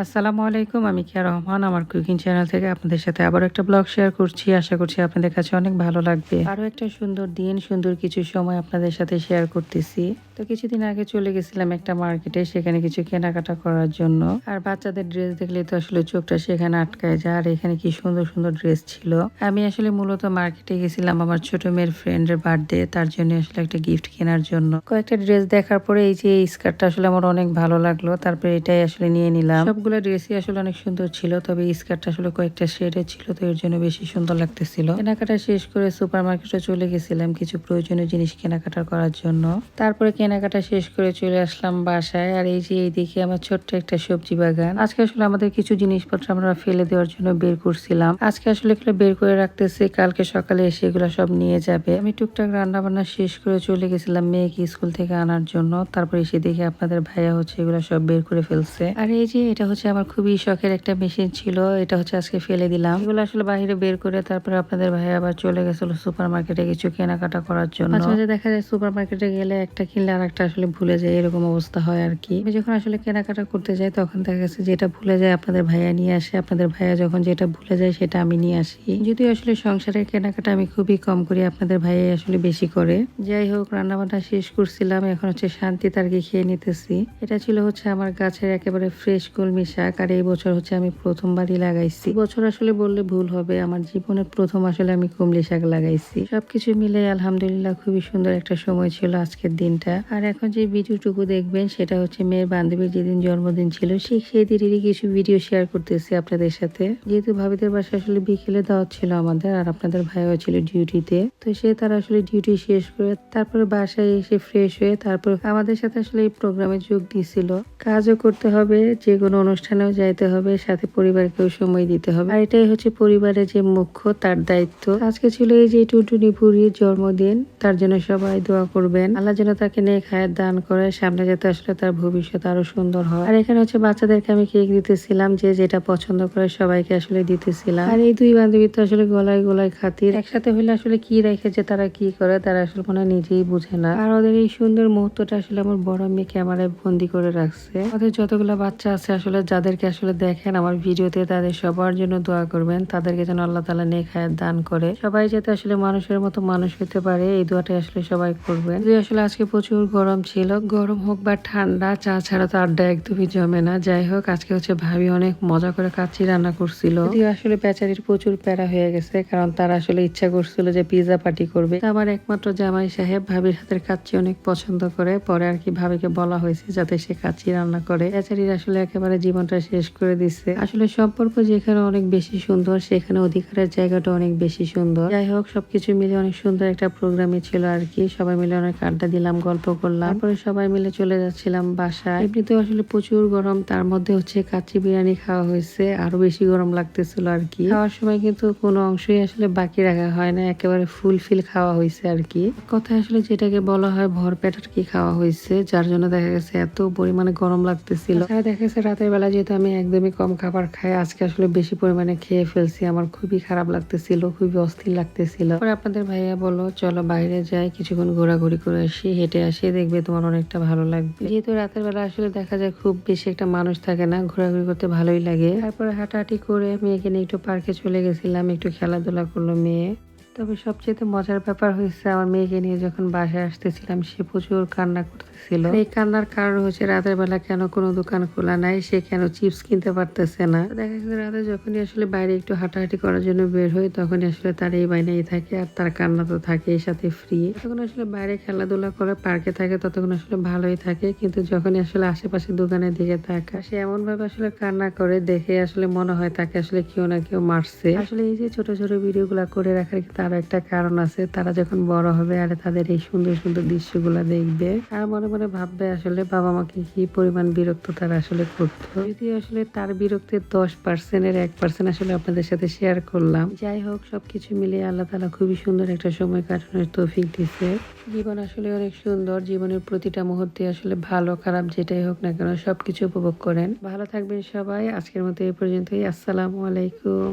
আসসালামু আলাইকুম। আমি কিয়া রহমান। আমার কুকিং চ্যানেল থেকে আপনাদের সাথে আবারও একটা ব্লগ শেয়ার করছি। আশা করছি আপনাদের কাছে অনেক ভালো লাগবে। আরও একটা সুন্দর দিন, সুন্দর কিছু সময় আপনাদের সাথে শেয়ার করতেছি। তো কিছুদিন আগে চলে গেছিলাম একটা মার্কেটে, সেখানে কিছু কেনাকাটা করার জন্য। আর বাচ্চাদের ড্রেস দেখলে তো আসলে চোখটা সেখানে আটকায় যায়। আর এখানে কি সুন্দর সুন্দর ড্রেস ছিল। আমি আসলে মূলত মার্কেটে গেছিলাম আমার ছোট মেয়ের ফ্রেন্ডের বার্থডে, তার জন্য আসলে একটা গিফট কেনার জন্য। কয়েকটা ড্রেস দেখার পরে এই যে এই স্কার্টটা আসলে আমার অনেক ভালো লাগলো, তারপরে এটাই আসলে নিয়ে নিলাম। সবগুলো ড্রেসই আসলে অনেক সুন্দর ছিল, তবে স্কার্টটা আসলে কয়েকটা শেডে ছিল, তো এর জন্য বেশি সুন্দর লাগতেছিল। কেনাকাটা শেষ করে সুপার মার্কেটে চলে গেছিলাম কিছু প্রয়োজনীয় জিনিস কেনাকাটা করার জন্য। তারপরে কেনাকাটা শেষ করে চলে আসলাম বাসায়। আর এই যে এইদিকে আমার ছোট্ট একটা সবজি বাগান। আজকে আসলে আমাদের কিছু জিনিসপত্র আমরা ফেলে দেওয়ার জন্য বের করছিলাম। আজকে আসলে এগুলো বের করে রাখতেছি, কালকে সকালে এসে এগুলো সব নিয়ে যাবে। আমি টুকটাক রান্না বান্না শেষ করে চলে গেছিলাম মেয়েকে স্কুল থেকে আনার জন্য। তারপরে এসে দেখি আপনাদের ভাইয়া হচ্ছে এগুলো সব বের করে ফেলছে। আর এই যে এটা হচ্ছে আমার খুবই শখের একটা মেশিন ছিল, এটা হচ্ছে আজকে ফেলে দিলাম। এগুলো আসলে বাইরে বের করে তারপরে আপনাদের ভাইয়া আবার চলে গেছিল সুপার মার্কেটে কিছু কেনাকাটা করার জন্য। মাঝে মাঝে দেখা যায় সুপার মার্কেটে গেলে একটা কিনলে আর একটা আসলে ভুলে যায়, এরকম অবস্থা হয় আর কি। আমি যখন আসলে কেনাকাটা করতে যাই তখন দেখা গেছে যেটা ভুলে যায় আপনাদের ভাইয়া নিয়ে আসে, আপনাদের ভাইয়া যখন যেটা ভুলে যায় সেটা আমি নিয়ে আসি। যদিও আসলে সংসারের কেনাকাটা আমি খুবই কম করি, আপনাদের ভাইয়া আসলে বেশি করে। যাই হোক, রান্না বান্না শেষ করছিলাম, এখন হচ্ছে শান্তি তারকে খেয়ে নিতেছি। এটা ছিল হচ্ছে আমার গাছের একেবারে ফ্রেশ কলমি শাক। আর এই বছর হচ্ছে আমি প্রথমবারই লাগাইছি। বছর আসলে বললে ভুল হবে, আমার জীবনের প্রথম আসলে আমি কমলি শাক লাগাইছি। সবকিছু মিলে আলহামদুলিল্লাহ খুবই সুন্দর একটা সময় ছিল আজকের দিনটা। আর এখন যে ভিডিওটুকু দেখবেন সেটা হচ্ছে মেয়ের বান্ধবীর যেদিন জন্মদিন ছিল সেই দিনেরই কিছু ভিডিও শেয়ার করতেছি আপনাদের সাথে। যেহেতু ভাবিদের বাসায় আসলে বিকেলে দাওয়াত ছিল আমাদের, আর আপনাদের ভাইও ছিল ডিউটিতে, তো সে তারা আসলে ডিউটি শেষ করে তারপরে বাসায় এসে ফ্রেশ হয়ে তারপর আমাদের সাথে আসলে এই প্রোগ্রামে যোগ দিয়েছিল। কাজও করতে হবে, যে কোনো অনুষ্ঠানেও যাইতে হবে, সাথে পরিবারকেও সময় দিতে হবে। আর এটাই হচ্ছে পরিবারের যে মুখ্য, তার দায়িত্ব। আজকে ছিল এই যে টুনটুনি বুড়ির জন্মদিন, তার জন্য সবাই দোয়া করবেন আল্লাহ যেন তাকে নেক হায়াত দান করে, সামনে যাতে আসলে তার ভবিষ্যৎ আরো সুন্দর হয়। আর এখানে হচ্ছে বাচ্চাদেরকে আমি কেক দিতেছিলাম, যে যেটা পছন্দ করে সবাইকে আসলে দিতেছিলাম। আর এই দুই বান্ধবী তো আসলে গলায় গলায় খাতির, একসাথে হলে আসলে কি রেখেছে তারা কি করে তারা আসলে মনে নিজেই বুঝে না। আর ওদের এই সুন্দর মুহূর্তটা আসলে আমার বড় মেয়ে ক্যামেরায় বন্দি করে রাখছে। ওদের যতগুলো বাচ্চা আছে আসলে যাদেরকে আসলে দেখেন আমার ভিডিওতে, তাদের সবার জন্য দোয়া করবেন, তাদেরকে যেন আল্লাহ তাআলা নেক হায়াত দান করে, সবাই যাতে আসলে মানুষের মতো মানুষ হতে পারে, এই দোয়াটাই আসলে সবাই করবেন। যদি আসলে আজকে প্রচুর গরম ছিল, গরম হোক বা ঠান্ডা, চা ছাড়া তো আড্ডা একদমই জমে না। যাই হোক, আজকে হচ্ছে ভাবি অনেক মজা করে কাচ্চি রান্না করছিল। যদিও আসলে বেচারির প্রচুর প্যারা হয়ে গেছে, কারণ তারা আসলে ইচ্ছা করছিল যে পিৎজা পার্টি করবে। আমার একমাত্র জামাই সাহেব ভাবির হাতের কাচ্চি অনেক পছন্দ করে, পরে আর কি ভাবিকে বলা হয়েছে যাতে সে কাচ্চি রান্না করে। বেচারির আসলে একেবারে জীবনটা শেষ করে দিচ্ছে। আসলে সম্পর্ক যেখানে অনেক বেশি সুন্দর, সেখানে অধিকারের জায়গাটা অনেক বেশি সুন্দর। যাই হোক, সবকিছু মিলে অনেক সুন্দর একটা প্রোগ্রামই ছিল আর কি। সবাই মিলে অনেক আড্ডা দিলাম, গল্প করলাম, তারপরে সবাই মিলে চলে যাচ্ছিলাম বাসায়। এমনিতেও আসলে প্রচুর গরম, তার মধ্যে হচ্ছে কাচ্চি বিরিয়ানি খাওয়া হয়েছে, আরো বেশি গরম লাগতেছিল আর কি। খাওয়ার সময় কিন্তু কোনো অংশই আসলে বাকি রাখা হয় না, একেবারে ফুলফিল খাওয়া হয়েছে আর কি। কথায় আসলে যেটাকে বলা হয় ভরপেট আর কি খাওয়া হয়েছে, যার জন্য দেখা গেছে এত পরিমাণে গরম লাগতেছিল। দেখা গেছে রাতের বেলা যেহেতু আমি একদমই কম খাবার খাই, আজকে আসলে বেশি পরিমাণে খেয়ে ফেলছি, আমার খুবই খারাপ লাগতেছিল, খুবই অস্থির লাগতেছিল। পরে আপনাদের ভাইয়া বললো চলো বাইরে যাই, কিছুক্ষণ ঘোরাঘুরি করে আসি, হেঁটে আসি, দেখবে তোমার অনেকটা ভালো লাগবে। যেহেতু রাতের বেলা আসলে দেখা যায় খুব বেশি একটা মানুষ থাকে না, ঘোরাঘুরি করতে ভালোই লাগে। তারপরে হাঁটাহাঁটি করে মেয়েকে নিয়ে একটু পার্কে চলে গেছিলাম, একটু খেলাধুলা করলো মেয়ে। তবে সবচেয়ে মজার ব্যাপার হয়েছে, আমার মেয়েকে নিয়ে যখন বাসায় আসতেছিলাম সে প্রচুর কান্না করতেছিল। এই কান্নার কারণ হচ্ছে রাতের বেলা কেন কোনো দোকান খোলা নাই, সে কেন চিপস কিনতে পারতেছে না। দেখা গেছে রাতে যখনই আসলে বাইরে একটু হাঁটাহাঁটি করার জন্য বের হই, তখনই আসলে তার এই বাইনাই থাকে, আর তার কান্না তো থাকে এর সাথে ফ্রি। যখন আসলে বাইরে খেলাধুলা করে পার্কে থাকে ততক্ষণ আসলে ভালোই থাকে, কিন্তু যখনই আসলে আশেপাশে দোকানের দিকে তাকা, সে এমন ভাবে আসলে কান্না করে, দেখে আসলে মনে হয় তাকে আসলে কেউ না কেউ মারছে। আসলে এই যে ছোট ছোট ভিডিও গুলা করে রাখার তারও একটা কারণ আছে, তারা যখন বড় হবে আর তাদের এই সুন্দর সুন্দর দৃশ্যগুলা দেখবে, আর মনে মনে ভাববে আসলে বাবা মাকে কি পরিমাণ বিরক্ত তারা আসলে করতো। যদি আসলে তার বিরক্তির 10%-এর 1% আসলে আপনাদের সাথে শেয়ার করলাম। যাই হোক, সবকিছু মিলিয়ে আল্লাহ তাআলা খুবই সুন্দর একটা সময় কাটানোর তৌফিক দিছে। জীবন আসলে অনেক সুন্দর, জীবনের প্রতিটা মুহূর্তে আসলে ভালো খারাপ যেটাই হোক না কেন সবকিছু উপভোগ করেন। ভালো থাকবেন সবাই। আজকের মতো এই পর্যন্তই। আসসালামু আলাইকুম।